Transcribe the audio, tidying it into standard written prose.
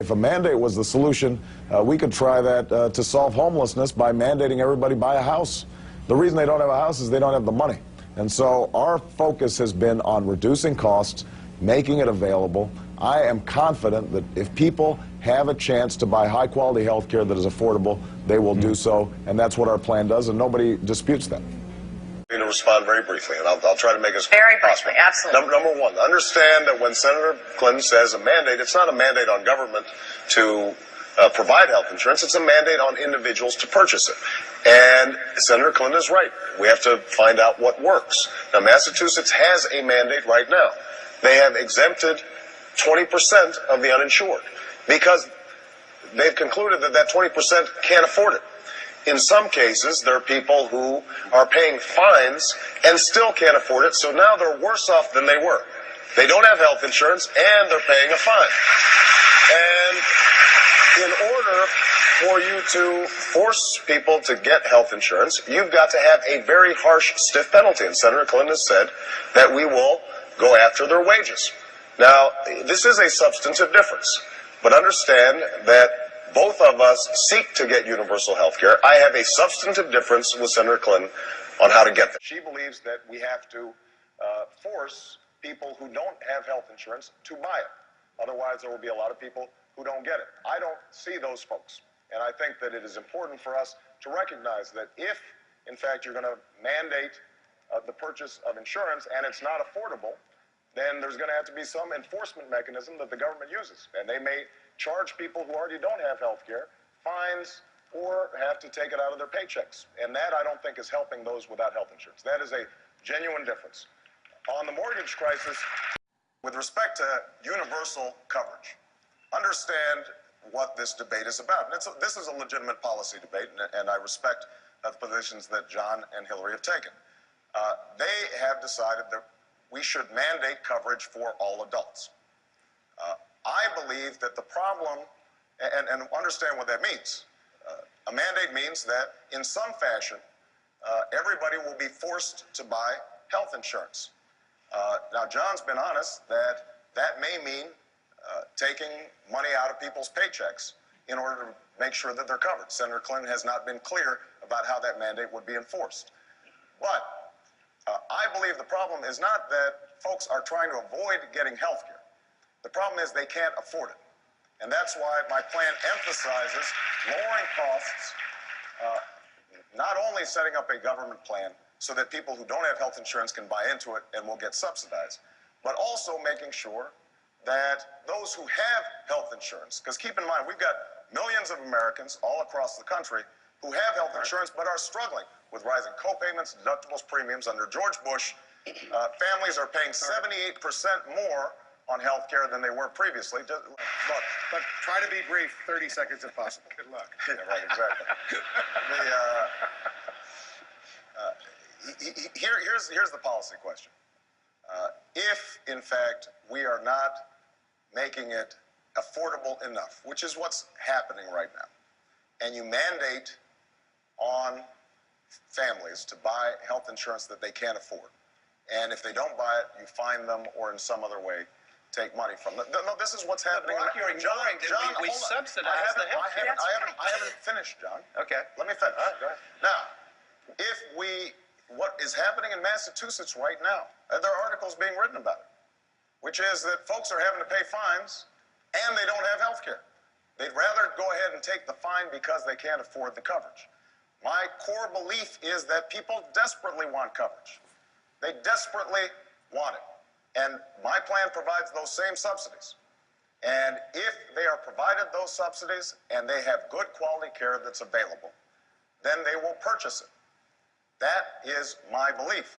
If a mandate was the solution, we could try that to solve homelessness by mandating everybody buy a house. The reason they don't have a house is they don't have the money. And so our focus has been on reducing costs, making it available. I am confident that if people have a chance to buy high-quality health care that is affordable, they will do so, and that's what our plan does, and nobody disputes that. I'm going to respond very briefly, and I'll try to make it very possible. Briefly, absolutely. Number one, understand that when Senator Clinton says a mandate, it's not a mandate on government to provide health insurance. It's a mandate on individuals to purchase it. And Senator Clinton is right. We have to find out what works. Now, Massachusetts has a mandate right now. They have exempted 20% of the uninsured because they've concluded that that 20% can't afford it. In some cases, there are people who are paying fines and still can't afford it, so now they're worse off than they were. They don't have health insurance, and they're paying a fine. And in order for you to force people to get health insurance, you've got to have a very harsh, stiff penalty. And Senator Clinton has said that we will go after their wages. Now, this is a substantive difference, but understand that both of us seek to get universal health care. I have a substantive difference with Senator Clinton on how to get that. She believes that we have to force people who don't have health insurance to buy it. Otherwise, there will be a lot of people who don't get it. I don't see those folks. And I think that it is important for us to recognize that if, in fact, you're going to mandate the purchase of insurance and it's not affordable, then there's going to have to be some enforcement mechanism that the government uses. And they may charge people who already don't have health care fines or have to take it out of their paychecks. And that, I don't think, is helping those without health insurance. That is a genuine difference. On the mortgage crisis, with respect to universal coverage, understand what this debate is about. And this is a legitimate policy debate, and I respect the positions that John and Hillary have taken. They have decided that we should mandate coverage for all adults. I believe that the problem, and understand what that means. A mandate means that in some fashion, everybody will be forced to buy health insurance. Now, John's been honest that may mean taking money out of people's paychecks in order to make sure that they're covered. Senator Clinton has not been clear about how that mandate would be enforced. But I believe the problem is not that folks are trying to avoid getting health care. The problem is they can't afford it. And that's why my plan emphasizes lowering costs, not only setting up a government plan so that people who don't have health insurance can buy into it and will get subsidized, but also making sure that those who have health insurance, because keep in mind, we've got millions of Americans all across the country who have health insurance but are struggling with rising co-payments, deductibles, premiums. Under George Bush, families are paying 78% more on health care than they were previously. But try to be brief, 30 seconds if possible. Good luck. Yeah, right, exactly. Here's the policy question. If, in fact, we are not making it affordable enough, which is what's happening right now, and you mandate on families to buy health insurance that they can't afford, and if they don't buy it, you fine them or in some other way take money from them. No, this is what's happening. You're ignoring that we subsidize the health care. I haven't finished, John. Okay. Let me finish. Go ahead. Now, what is happening in Massachusetts right now, there are articles being written about it, which is that folks are having to pay fines and they don't have health care. They'd rather go ahead and take the fine because they can't afford the coverage. My core belief is that people desperately want coverage. They desperately want it. And my plan provides those same subsidies. And if they are provided those subsidies and they have good quality care that's available, then they will purchase it. That is my belief.